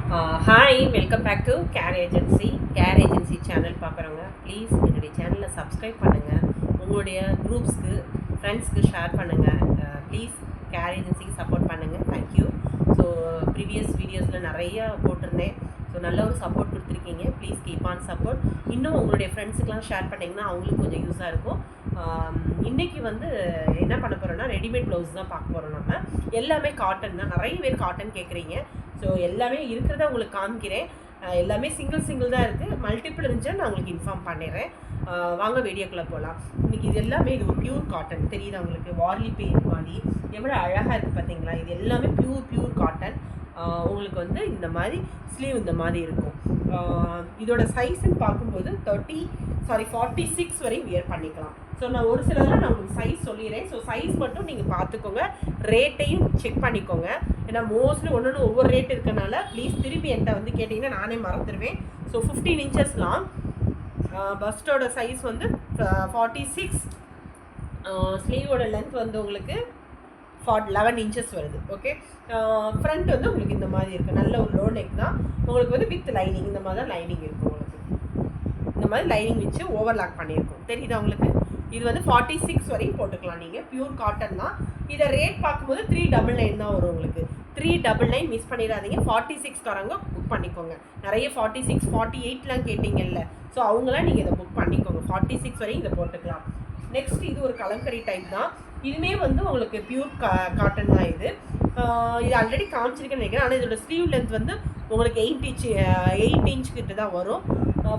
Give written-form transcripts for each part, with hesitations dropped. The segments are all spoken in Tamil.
Hi, welcome back to care agency channel பார்க்குறவங்க ப்ளீஸ் என்னுடைய சேனலை சப்ஸ்கிரைப் பண்ணுங்கள். உங்களுடைய குரூப்ஸ்க்கு ஃப்ரெண்ட்ஸ்க்கு ஷேர் பண்ணுங்கள். ப்ளீஸ் கேர் ஏஜென்சிக்கு சப்போர்ட் பண்ணுங்கள். தேங்க்யூ. ஸோ ப்ரீவியஸ் வீடியோஸில் நிறைய போட்டிருந்தேன். ஸோ நல்ல ஒரு சப்போர்ட் கொடுத்துருக்கீங்க. Please keep on support. இன்னும் உங்களுடைய ஃப்ரெண்ட்ஸுக்கெலாம் ஷேர் பண்ணிங்கன்னா அவங்களுக்கு கொஞ்சம் யூஸாக இருக்கும். இன்றைக்கி வந்து என்ன பண்ண போகிறோன்னா ரெடிமேட் ப்ளவுஸ் தான் பார்க்க போகிறோம். நம்ம எல்லாமே காட்டன் தான். நிறைய பேர் காட்டன் கேட்குறீங்க. ஸோ எல்லாமே இருக்கிறத உங்களுக்கு காமிக்கிறேன். எல்லாமே சிங்கிள் தான் இருக்குது. மல்டிபிள் இருந்துச்சுன்னா நான் உங்களுக்கு இன்ஃபார்ம் பண்ணிடுறேன். வாங்க வீடியோக்குள்ளே போகலாம். இன்றைக்கி இது எல்லாமே இது ஒரு பியூர் காட்டன் தெரியுது உங்களுக்கு. வார்லி பெயிண்ட் மாதிரி எவ்வளோ அழகாக இருக்குது பார்த்தீங்களா. இது எல்லாமே பியூர் காட்டன். உங்களுக்கு வந்து இந்த மாதிரி ஸ்லீவ் இந்த மாதிரி இருக்கும். இதோட சைஸ்ன்னு பார்க்கும்போது 46 வரையும் வியர் பண்ணிக்கலாம். ஸோ நான் ஒரு சிலதெல்லாம் நான் உங்களுக்கு சைஸ் சொல்லிடுறேன். ஸோ சைஸ் மட்டும் நீங்கள் பார்த்துக்கோங்க, ரேட்டையும் செக் பண்ணிக்கோங்க. ஏன்னா மோஸ்ட்லி ஒன்று ஒவ்வொரு ரேட் இருக்கனால ப்ளீஸ் திருப்பி என்கிட்ட வந்து கேட்டிங்கன்னா நானே மறந்துடுவேன். So 15 inches long. பஸ்டோட சைஸ் வந்து 46. ஸ்லீவோட லென்த் வந்து உங்களுக்கு 11 inches வருது. ஓகே. ஃப்ரண்ட் வந்து உங்களுக்கு இந்த மாதிரி இருக்குது. நல்ல ஒரு லோ நெக் தான். உங்களுக்கு வந்து வித் லைனிங் இந்த மாதிரி தான் லைனிங் இருக்கும். உங்களுக்கு இந்த மாதிரி லைனிங் வச்சு ஓவர்லாக் பண்ணியிருக்கோம். தெரியுதா உங்களுக்கு. இது வந்து 46 வரையும் போட்டுக்கலாம் நீங்கள். பியூர் காட்டன் தான். இதை ரேட் பார்க்கும்போது 399 தான் வரும் உங்களுக்கு. 399 மிஸ் பண்ணிடாதீங்க. 46 காரங்க புக் பண்ணிக்கோங்க. நிறைய 46, 48லாம் கேட்டிங்கல்ல. ஸோ அவங்களாம் நீங்கள் இதை புக் பண்ணிக்கோங்க. 46 வரையும் இதை போட்டுக்கலாம். நெக்ஸ்ட் இது ஒரு கலங்கரி டைப் தான். இதுவுமே வந்து உங்களுக்கு பியூர் காட்டன் தான். இது ஆல்ரெடி காமிச்சிருக்கேன்னு நினைக்கிறேன். ஆனால் இதோட ஸ்லீவ் லென்த் வந்து உங்களுக்கு 8 inch கிட்ட தான் வரும்.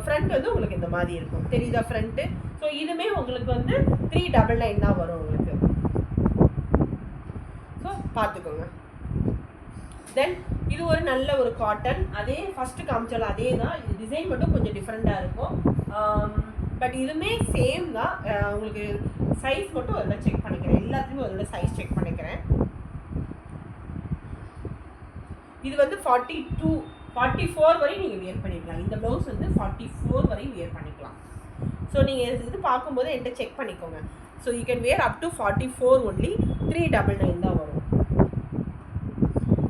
ஃப்ரண்ட் வந்து உங்களுக்கு இந்த மாதிரி இருக்கும். தெரியுதா ஃப்ரண்ட்டு. ஸோ இதுவுமே உங்களுக்கு வந்து 399 தான் வரும் உங்களுக்கு. ஸோ பார்த்துக்கோங்க. தென் இது ஒரு நல்ல ஒரு காட்டன். அதே ஃபஸ்ட்டு காமிச்சாலும் அதே தான். இது டிசைன் மட்டும் கொஞ்சம் டிஃப்ரெண்ட்டாக இருக்கும். பட் இதுவுமே சேம் தான். உங்களுக்கு சைஸ் மட்டும் ஒரு தடவை செக் பண்ணிக்கிறேன். எல்லாத்துலேயுமே ஒரு தடவை சைஸ் செக் பண்ணிக்கிறேன். இது வந்து 44 வரையும் நீங்கள் வியர் பண்ணிக்கலாம். இந்த ப்ளவுஸ் வந்து 44 வரையும் வியர் பண்ணிக்கலாம். ஸோ நீங்கள் இது பார்க்கும்போது என்கிட்ட செக் பண்ணிக்கோங்க. So you can wear up to 44 only. 399 தான் வரும்.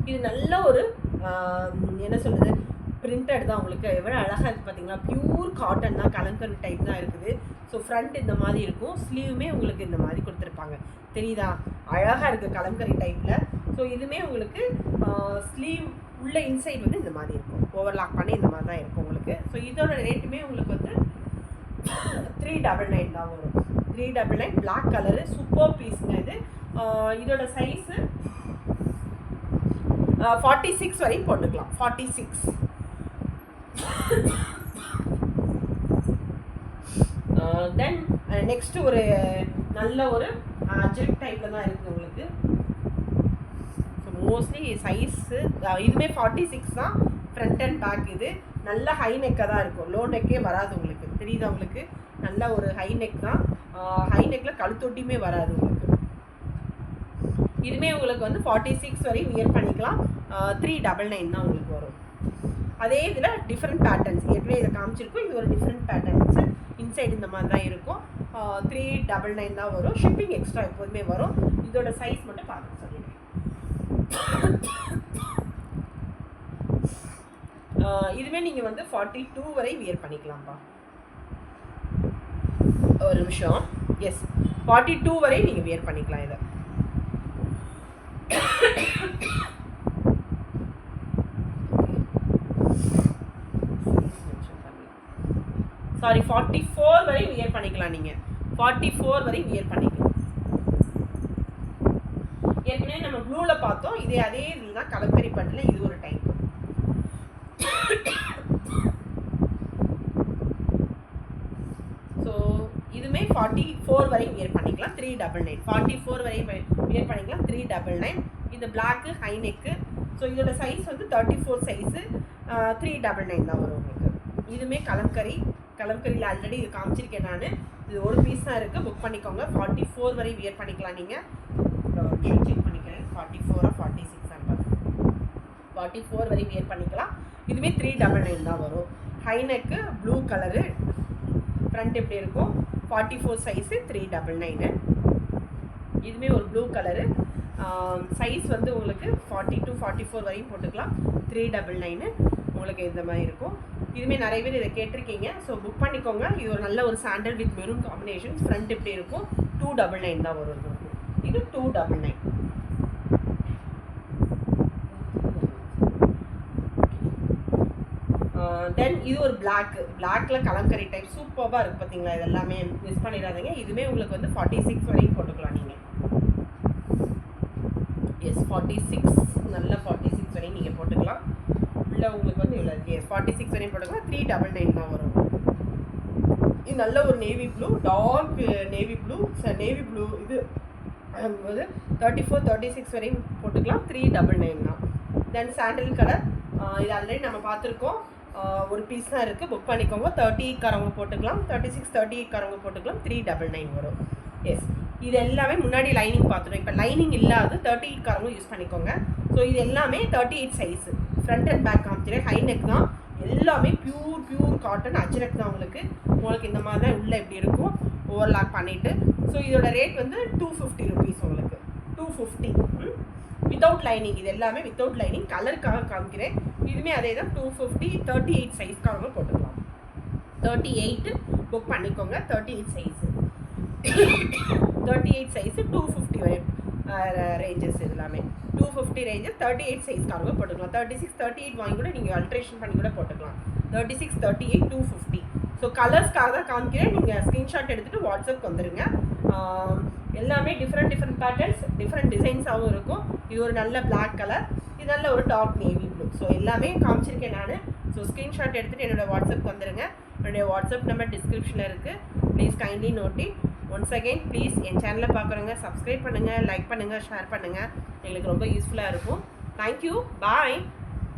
இது நல்ல ஒரு என்ன சொல்கிறது, பிரிண்டட் தான். உங்களுக்கு எவ்வளோ அழகாக இருக்குது பார்த்தீங்களா. பியூர் காட்டன் தான். கலங்கரி டைப் தான் இருக்குது. ஸோ ஃப்ரண்ட் இந்த மாதிரி இருக்கும். ஸ்லீவுமே உங்களுக்கு இந்த மாதிரி கொடுத்துருப்பாங்க. தெரியுதா, அழகாக இருக்குது கலங்கரி டைப்பில். ஸோ இதுவுமே உங்களுக்கு ஸ்லீவ் உள்ள இன்சைட் வந்து இந்த மாதிரி இருக்கும். ஓவர்லாக் பண்ணி இந்த மாதிரி தான் இருக்கும் உங்களுக்கு. ஸோ இதோட ரேட்டுமே உங்களுக்கு வந்து 399 தான் வரும். 399 பிளாக் கலரு சூப்பர் பீஸுங்க இது. இதோட சைஸு 46 வரையும் போட்டுக்கலாம். 46. தென் நெக்ஸ்ட்டு ஒரு நல்ல ஒரு அஜ்ரிக் டைப்பில் தான் இருக்குது உங்களுக்கு. ஸோ மோஸ்ட்லி சைஸு இதுவுமே 46 தான். Front and back. இது நல்ல ஹை நெக்காக தான் இருக்கும். லோ நெக்கே வராது உங்களுக்கு. தெரியுதா உங்களுக்கு. நல்ல ஒரு ஹை நெக் தான். ஹை நெக்கில் கழுத்தொட்டியுமே வராது உங்களுக்கு. இதுவுமே உங்களுக்கு வந்து 46 வரையும் வியர் பண்ணிக்கலாம். 399 தான் உங்களுக்கு வரும். அதே இதில் டிஃப்ரெண்ட் பேட்டர்ன்ஸ் ஏற்கனவே இதை காமிச்சிருக்கும். இது ஒரு டிஃப்ரெண்ட் பேட்டர்ன்ஸு. இன்சைடு இந்த மாதிரி தான் இருக்கும். 399 தான் வரும். ஷிப்பிங் எக்ஸ்ட்ரா எப்போதுமே வரும். இதோட சைஸ் மட்டும் பார்த்து சொல்லிடுறேன். இதுவே நீங்கள் வந்து 42 வரை வியர் பண்ணிக்கலாம்ப்பா. ஒரு நிமிஷம். எஸ், 42 வரை நீங்கள் வியர் பண்ணிக்கலாம் இதை. சாரி, 44 வரை வியர் பண்ணிக்கலாம். நீங்கள் 44 வரை வியர் பண்ணிக்கலாம். ஏற்கனவே நம்ம ப்ளூவில் பார்த்தோம். அதே இதில் தான் கலங்கரி பட்டில் இது ஒரு டைப். ஸோ இதுவுமே 44 வரை வியர் பண்ணிக்கலாம். 399. 44 வரை வியர் பண்ணிக்கலாம். 399. இந்த பிளாக்கு ஹை நெக்கு. ஸோ இதோட சைஸ் வந்து 34 சைஸு. 399 தான் வரும் உங்களுக்கு. இதுவுமே கலங்கரியில் ஆல்ரெடி இது காமிச்சிருக்கேன் நான். இது ஒரு பீஸ் தான் இருக்குது. புக் பண்ணிக்கோங்க. 44 வரை வியர் பண்ணிக்கலாம். நீங்கள் செக் பண்ணிக்கிறேன். 44 46 44 வரை வியர் பண்ணிக்கலாம். இதுவே 399 தான் வரும். High neck, blue colour, front எப்படி இருக்கும். 44 சைஸு, 399. இதுவுமே ஒரு ப்ளூ கலரு. சைஸ் வந்து உங்களுக்கு 40 to 44 வரையும் போட்டுக்கலாம். 399 உங்களுக்கு இந்த மாதிரி இருக்கும். இதுவுமே நிறைய பேர் இதை கேட்டிருக்கீங்க. ஸோ புக் பண்ணிக்கோங்க. இது ஒரு நல்ல ஒரு sandal with maroon combination. Front இப்படி இருக்கும். 299 தான் வரும். இது 299. தென் இது ஒரு பிளாக்ல கலம்கரி டைப் சூப்பராக இருக்குது பார்த்தீங்களா. இது எல்லாமே மிஸ் பண்ணிடாதீங்க. இதுவுமே உங்களுக்கு வந்து 46 வரையும் போட்டுக்கலாம் நீங்கள். எஸ் 46, நல்ல 46 வரையும் நீங்கள் போட்டுக்கலாம். உள்ள உங்களுக்கு வந்து இவ்வளோ எஸ் 46 வரையும் போட்டுக்கலாம். 399 தான் வரும். இது நல்ல ஒரு navy blue, dark navy blue இது வந்து 34 36 வரையும் போட்டுக்கலாம். 399 தான். தென் சாண்டல் கலர், இது ஆல்ரெடி நம்ம பார்த்துருக்கோம். ஒரு பீஸ் தான் இருக்குது. புக் பண்ணிக்கோங்க. 38 காரவங்க போட்டுக்கலாம். 36 38 காரவங்க போட்டுக்கலாம். 399 வரும். எஸ் இது எல்லாமே முன்னாடி லைனிங் பார்த்துட்டோம். இப்போ லைனிங் இல்லாத 38 காரவங்க யூஸ் பண்ணிக்கோங்க. ஸோ இது எல்லாமே 38 சைஸு. ஃப்ரண்ட் அண்ட் பேக் காமிச்சிரு. ஹை நெக் தான். எல்லாமே பியூர் காட்டன் அஜ்ரக் தான். உங்களுக்கு இந்த மாதிரி தான் உள்ளே எப்படி இருக்கும் ஓவர்லாக் பண்ணிவிட்டு. ஸோ இதோட ரேட் வந்து 250 ருபீஸ் உங்களுக்கு. 250 வித்தவுட் லைனிங். இது எல்லாமே வித்தவுட் லைனிங். கலருக்காக காமிக்கிறேன். இதுவுமே அதே தான் 250. 38 சைஸ்க்காக போட்டுக்கலாம். 38 புக் பண்ணிக்கோங்க. 38 சைஸு 250 வரை ரேஞ்சஸ். இது எல்லாமே 250 ரேஞ்சஸ். 38 சைஸ்க்காக போட்டுக்கலாம். 36 38 வாங்கி கூட நீங்கள் அல்ட்ரேஷன் பண்ணி கூட போட்டுக்கலாம். 36 38 250. ஸோ கலர்ஸ்க்காக தான் காமிக்கிறேன். நீங்கள் ஸ்க்ரீன்ஷாட் எடுத்துகிட்டு வாட்ஸ்அப் வந்துடுங்க. எல்லாமே டிஃப்ரெண்ட் பேட்டர்ன்ஸ், டிஃப்ரெண்ட் டிசைன்ஸாகவும் இருக்கும். இது ஒரு நல்ல பிளாக் கலர், இது நல்ல ஒரு டார்க் நேவி ப்ளூ. ஸோ எல்லாமே காமிச்சிருக்கேன் நான். ஸோ ஸ்க்ரீன்ஷாட் எடுத்துகிட்டு என்னோடய வாட்ஸ்அப் வந்துடுங்க. என்னுடைய வாட்ஸ்அப் நம்பர் டிஸ்கிரிப்ஷனில் இருக்குது. Please kindly note it. Once again please என் சேனலை பார்க்குறவங்க சப்ஸ்கிரைப் பண்ணுங்கள், லைக் பண்ணுங்கள், ஷேர் பண்ணுங்கள். எங்களுக்கு ரொம்ப யூஸ்ஃபுல்லாக இருக்கும். தேங்க்யூ. பாய்.